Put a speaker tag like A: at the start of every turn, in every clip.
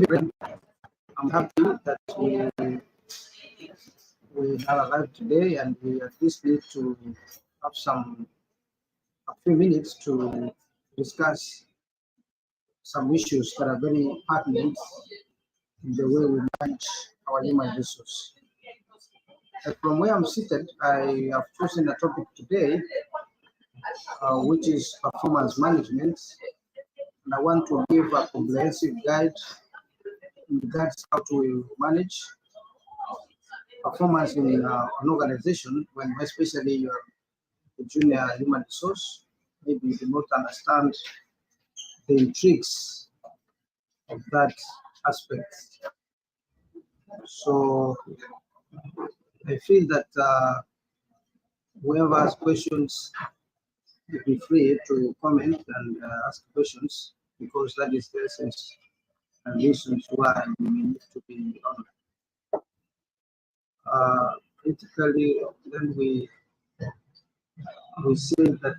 A: everyone. I'm happy that we have arrived today, and we at least need to have a few minutes to discuss some issues that are very pertinent in the way we manage our human resource. From where I'm seated, I have chosen a topic today, which is performance management, and I want to give a comprehensive guide in regards how to manage performance in an organization when especially you're a junior human resource. Maybe you do not understand the intrigues of that aspect. So I feel that whoever has questions, be free to comment and ask questions, because that is the essence and reasons why we need to be on. Critically, then we say that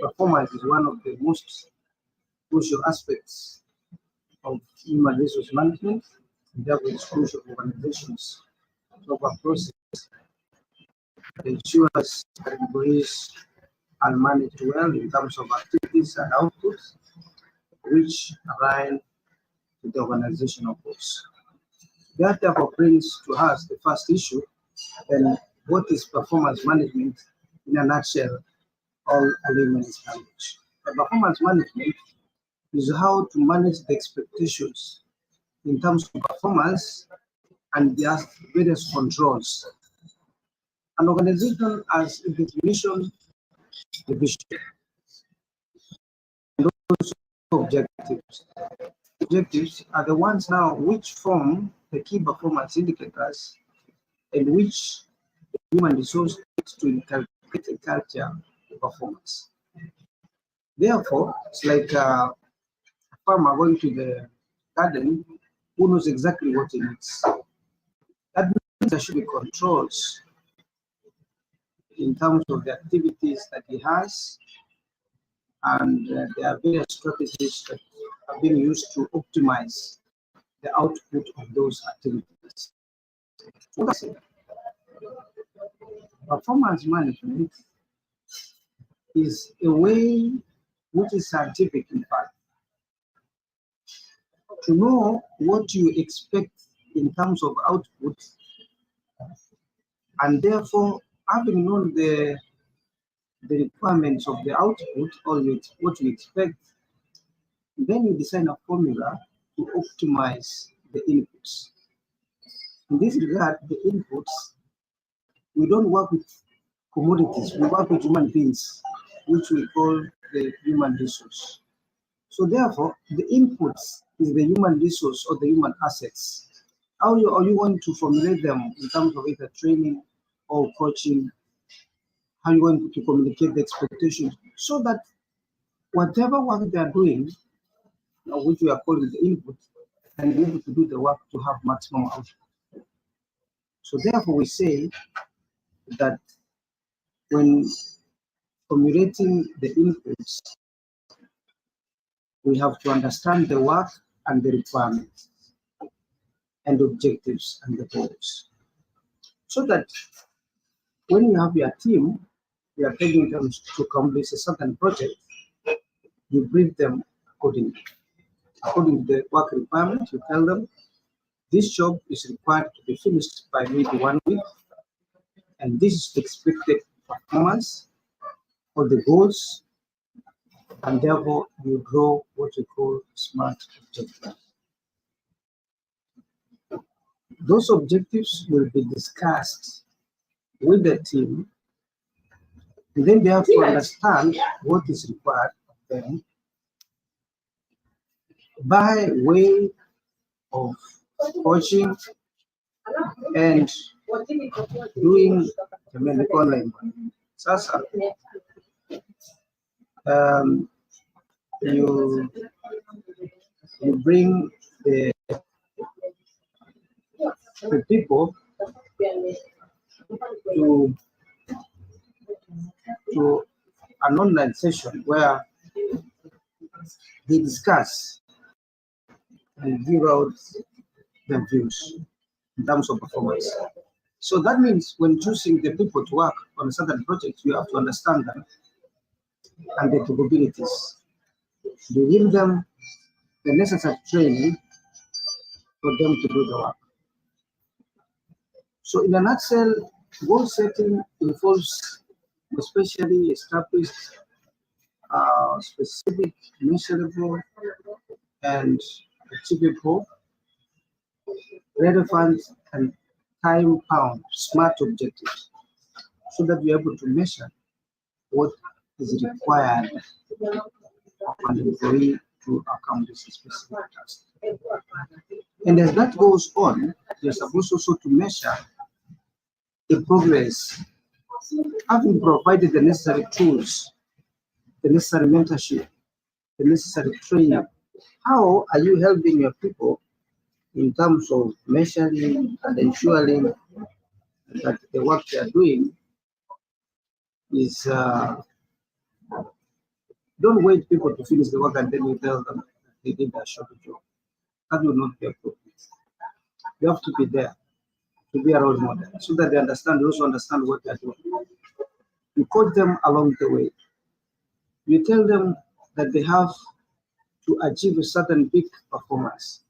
A: performance is one of the most crucial aspects of human resource management, and therefore it's crucial for organizations to have a process that ensures that employees are managed well in terms of activities and outputs which align with the organizational goals. That therefore brings to us the first issue, and what is performance management in a nutshell, all layman's language. Performance management is how to manage the expectations in terms of performance and their various controls. An organization has a definition, the vision, and also objectives. Objectives are the ones now which form the key performance indicators and which the human resource needs to inculcate a culture of performance. Therefore, it's like a farmer going to the garden who knows exactly what he needs. That means there should be controls in terms of the activities that he has, and there are various strategies that are being used to optimize the output of those activities. Performance management is a way which is scientific, in fact, to know what you expect in terms of output, and therefore, having known the requirements of the output or what you expect, then you design a formula to optimize the inputs. In this regard, the inputs, we don't work with commodities, we work with human beings, which we call the human resource. So therefore, the inputs is the human resource or the human assets. How are you going to formulate them in terms of either training or coaching? How are you going to communicate the expectations so that whatever work they are doing, which we are calling the input, can be able to do the work to have maximum output. So therefore, we say that when formulating the inputs, we have to understand the work and the requirements and objectives and the goals. So that when you have your team, you are taking them to accomplish a certain project, you brief them accordingly. According to the work requirements, you tell them this job is required to be finished by maybe 1 week, and this is the expected performance or the goals, and therefore you draw what we call SMART objectives. Those objectives will be discussed with the team, and then they have to understand what is required of them by way of coaching and doing online. Sasa, you bring the people to an online session where they discuss and give out their views in terms of performance. So that means when choosing the people to work on a certain project, you have to understand them and their capabilities. You give them the necessary training for them to do the work. So in a nutshell, goal setting involves especially established specific, measurable, and achievable, relevant, and time-bound smart objectives so that you're able to measure what is required of an employee to accomplish a specific task. And as that goes on, you're supposed also to measure the progress, having provided the necessary tools, the necessary mentorship, the necessary training. How are you helping your people in terms of measuring and ensuring that the work they are doing is, don't wait people to finish the work and then you tell them they did a short job. That will not be appropriate. You have to be there to be a role model so that they understand, they also understand what they are doing. You coach them along the way. You tell them that they have to achieve a certain peak performance.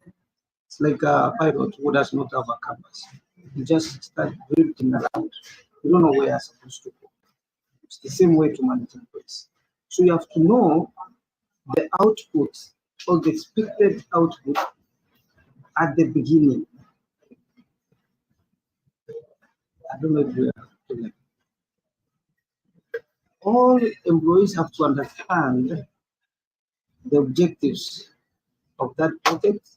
A: It's like a pilot who does not have a compass. You just start drifting around. You don't know where you're supposed to go. It's the same way to manage employees. So you have to know the output or the expected output at the beginning. I don't know if you are doing it. All employees have to understand the objectives of that project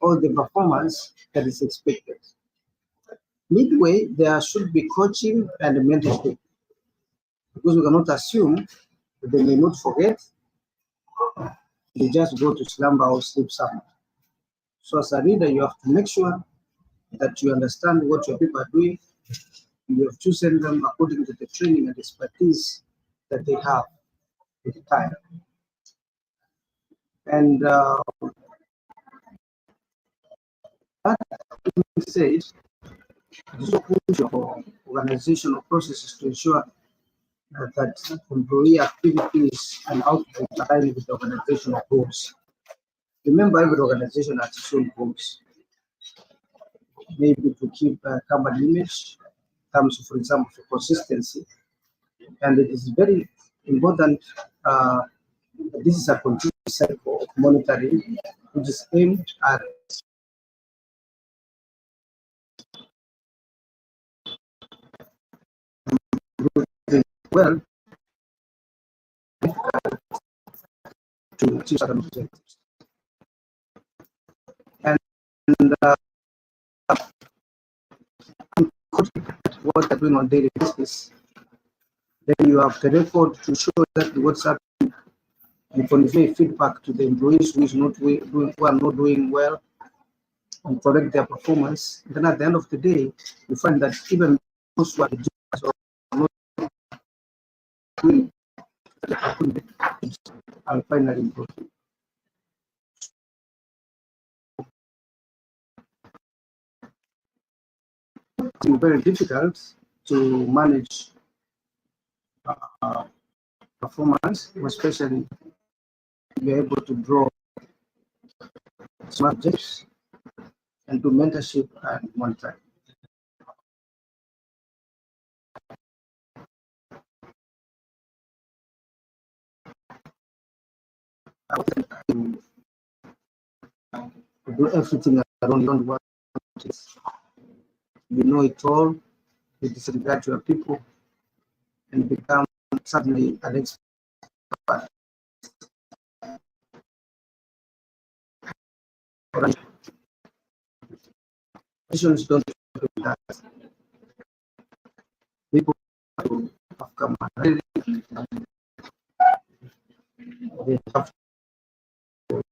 A: or the performance that is expected. Midway, there should be coaching and mentorship because we cannot assume that they may not forget, they just go to slumber or sleep somewhere. So as a leader, you have to make sure that you understand what your people are doing. You have chosen them according to the training and expertise that they have with the time. And that being said, it is crucial for organizational processes to ensure that employee activities and output align with the organizational goals. Remember, every organization has its own goals. Maybe to keep a company image, in terms of, for example, for consistency. And it is very important. This is a continuous cycle of monitoring, which is aimed at well to achieve certain objectives. And what they're doing on daily basis, then you have the record to show exactly what's happening. You convey feedback to the employees who are not doing well and correct their performance. And then at the end of the day, you find that even those who are not doing are finally improving. It's very difficult to manage performance, especially if you're able to draw smart objects and do mentorship and monitoring. To do everything alone, you don't want it. You know it all, you disregard your people, and become suddenly an expert. Organizations don't do that. People have come already. They have to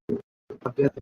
A: get